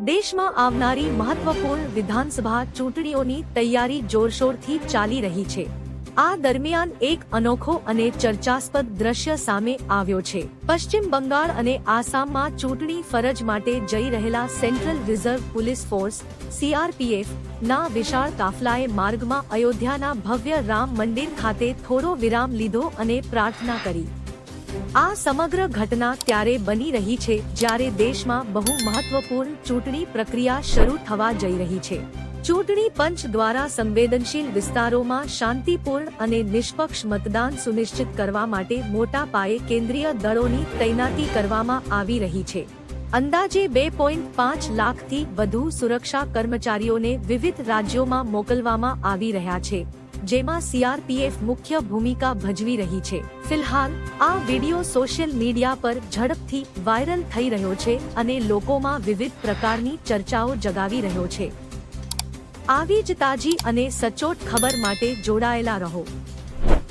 દેશમાં આવનારી મહત્વપૂર્ણ વિધાનસભા ચૂંટણીઓની તૈયારી જોરશોરથી ચાલી રહી છે। આ દરમિયાન એક અનોખો અને ચર્ચાસ્પદ દ્રશ્ય સામે આવ્યો છે। પશ્ચિમ બંગાળ અને આસામમાં ચૂંટણી ફરજ માટે જઈ રહેલા central reserve police force (CRPF) ના વિશાળ કાફલાએ માર્ગમાં અયોધ્યાના ભવ્ય રામ મંદિર ખાતે થોડો વિરામ લીધો અને પ્રાર્થના કરી। આ સમગ્ર ઘટના ત્યારે બની રહી છે જ્યારે દેશમાં બહુ મહત્વપૂર્ણ ચૂંટણી પ્રક્રિયા શરૂ થવા જઈ રહી છે। ચૂંટણી પંચ દ્વારા સંવેદનશીલ વિસ્તારોમાં શાંતિપૂર્ણ અને નિષ્પક્ષ મતદાન સુનિશ્ચિત કરવા માટે મોટા પાયે કેન્દ્રીય દળોની તૈનાતી કરવામાં આવી રહી છે। અંદાજે 2.5 લાખથી વધુ સુરક્ષા કર્મચારીઓને વિવિધ રાજ્યોમાં મોકલવામાં આવી રહ્યા છે, જેમાં CRPF મુખ્ય ભૂમિકા ભજવી રહી છે। ફિલહાલ આ વિડિયો સોશિયલ મીડિયા પર ઝડપથી વાયરલ થઈ રહ્યો છે અને લોકોમાં વિવિધ પ્રકારની ચર્ચાઓ જગાવી રહ્યો છે। આવી જ તાજી અને સચોટ ખબર માટે જોડાયેલા રહો।